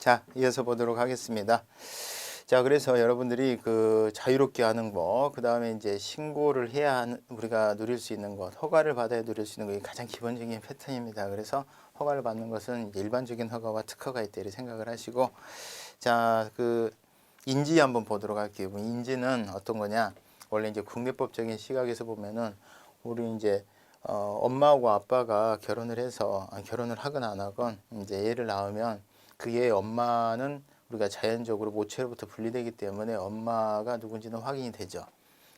자, 이어서 보도록 하겠습니다. 자, 그래서 여러분들이 그 자유롭게 하는 거, 그 다음에 이제 신고를 해야 하는, 우리가 누릴 수 있는 것, 허가를 받아야 누릴 수 있는 것이 가장 기본적인 패턴입니다. 그래서 허가를 받는 것은 일반적인 허가와 특허가 있다 이렇게 생각을 하시고, 자, 그 인지 한번 보도록 할게요. 인지는 어떤 거냐? 원래 이제 국내법적인 시각에서 보면은 우리 이제 엄마하고 아빠가 결혼을 해서 결혼을 하건 안 하건 이제 애를 낳으면 그의 엄마는 우리가 자연적으로 모체로부터 분리되기 때문에 엄마가 누군지는 확인이 되죠.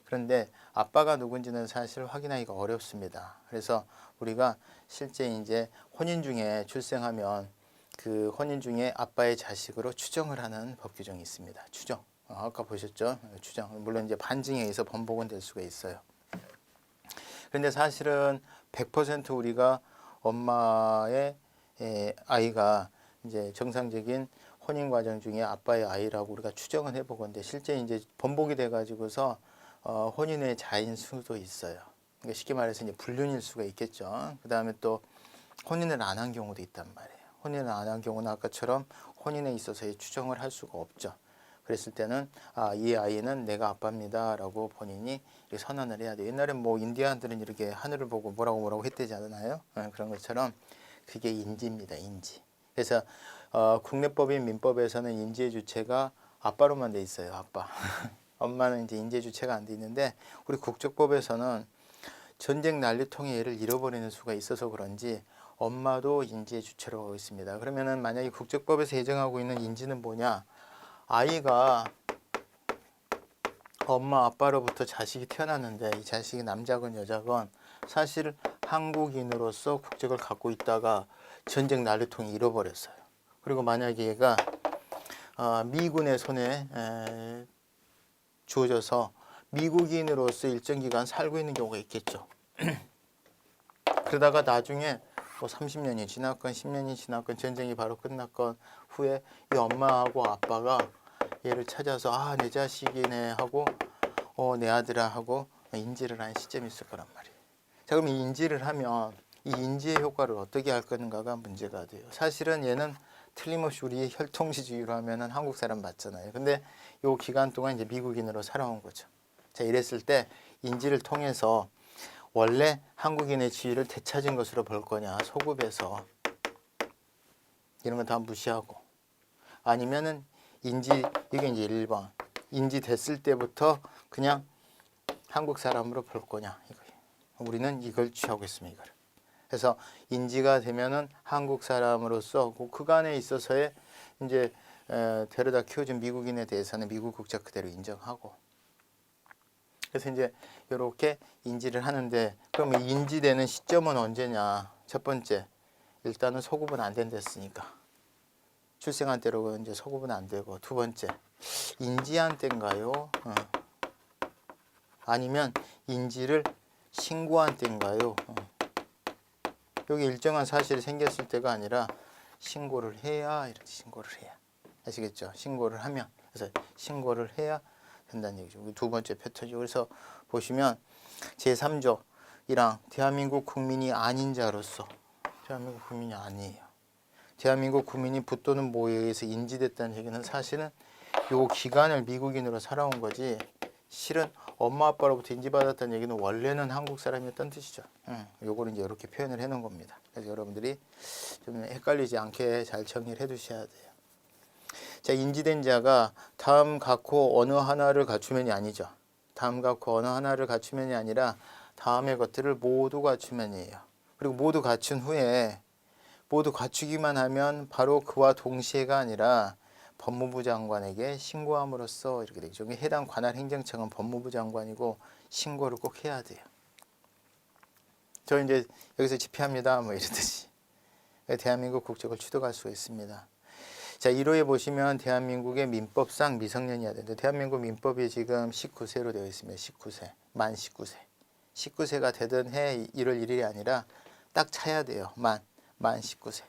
그런데 아빠가 누군지는 사실 확인하기가 어렵습니다. 그래서 우리가 실제 이제 혼인 중에 출생하면 그 혼인 중에 아빠의 자식으로 추정을 하는 법 규정이 있습니다. 추정. 아까 보셨죠? 추정. 물론 이제 반증에 의해서 번복은 될 수가 있어요. 그런데 사실은 100% 우리가 엄마의 아이가 이제 정상적인 혼인 과정 중에 아빠의 아이라고 우리가 추정을 해보건데 실제 이제 번복이 돼가지고서 혼인의 자인 수도 있어요. 그러니까 쉽게 말해서 이제 불륜일 수가 있겠죠. 그 다음에 또 혼인을 안 한 경우도 있단 말이에요. 혼인을 안 한 경우는 아까처럼 혼인에 있어서의 추정을 할 수가 없죠. 그랬을 때는 이 아이는 내가 아빠입니다라고 본인이 선언을 해야 돼요. 옛날에 뭐 인디안들은 이렇게 하늘을 보고 뭐라고 했대지 않나요? 그런 것처럼 그게 인지입니다. 인지. 그래서 국내법인 민법에서는 인지의 주체가 아빠로만 돼 있어요. 아빠. 엄마는 이제 인지의 주체가 안 돼 있는데 우리 국적법에서는 전쟁 난리통에 애를 잃어버리는 수가 있어서 그런지 엄마도 인지의 주체로 하고 있습니다. 그러면은 만약에 국적법에서 예정하고 있는 인지는 뭐냐? 아이가 엄마 아빠로부터 자식이 태어났는데 이 자식이 남자건 여자건 사실 한국인으로서 국적을 갖고 있다가 전쟁 난리통에 잃어버렸어요. 그리고 만약에 얘가 미군의 손에 주어져서 미국인으로서 일정 기간 살고 있는 경우가 있겠죠. 그러다가 나중에 뭐 30년이 지났건 10년이 지났건 전쟁이 바로 끝났건 후에 이 엄마하고 아빠가 얘를 찾아서 내 자식이네 하고 내 아들아 하고 인지를 한 시점이 있을 거란 말이에요. 자, 그럼 이 인지를 하면 이 인지의 효과를 어떻게 할 건가가 문제가 돼요. 사실은 얘는 틀림없이 우리의 혈통지주의로 하면은 한국 사람 맞잖아요. 근데 요 기간 동안 이제 미국인으로 살아온 거죠. 자, 이랬을 때 인지를 통해서 원래 한국인의 지위를 되찾은 것으로 볼 거냐, 소급해서 이런 거 다 무시하고, 아니면은 인지, 이게 이제 1번 인지 됐을 때부터 그냥 한국 사람으로 볼 거냐 이거예요. 우리는 이걸 취하고 있습니다. 이걸. 그래서 인지가 되면은 한국 사람으로서 그 그간에 있어서의 이제 데려다 키워준 미국인에 대해서는 미국 국적 그대로 인정하고. 그래서 이제 이렇게 인지를 하는데 그럼 인지되는 시점은 언제냐? 첫 번째, 일단은 소급은 안 된댔으니까 출생한 때로 이제 소급은 안 되고, 두 번째, 인지한 때인가요? 아니면 인지를 신고한 때인가요? 여기 일정한 사실이 생겼을 때가 아니라 신고를 해야, 이렇게 신고를 해야. 아시겠죠? 신고를 하면. 그래서 신고를 해야 된다는 얘기죠. 두 번째 패턴이죠. 그래서 보시면 제3조 1항 대한민국 국민이 아닌 자로서, 대한민국 국민이 아니에요. 대한민국 국민이 붙도는 모에 의해서 인지됐다는 얘기는 사실은 요 기간을 미국인으로 살아온 거지, 실은 엄마 아빠로부터 인지받았다는 얘기는 원래는 한국 사람이었던 뜻이죠. 요거를 이제 이렇게 표현을 해 놓은 겁니다. 그래서 여러분들이 좀 헷갈리지 않게 잘 정리를 해 두셔야 돼요. 자, 인지된 자가 다음 각호 어느 하나를 갖추면이 아니죠. 다음 각호 어느 하나를 갖추면이 아니라 다음의 것들을 모두 갖추면이에요. 그리고 모두 갖춘 후에 모두 갖추기만 하면 바로 그와 동시에가 아니라 법무부 장관에게 신고함으로써 이렇게 되죠. 해당 관할 행정청은 법무부 장관이고 신고를 꼭 해야 돼요. 저 이제 여기서 집회합니다 뭐 이러듯이 대한민국 국적을 취득할 수가 있습니다. 자, 1호에 보시면 대한민국의 민법상 미성년이어야 되는데 대한민국 민법이 지금 19세로 되어 있습니다. 19세, 만 19세. 19세가 되던 해 1월 1일이 아니라 딱 차야 돼요. 만 19세.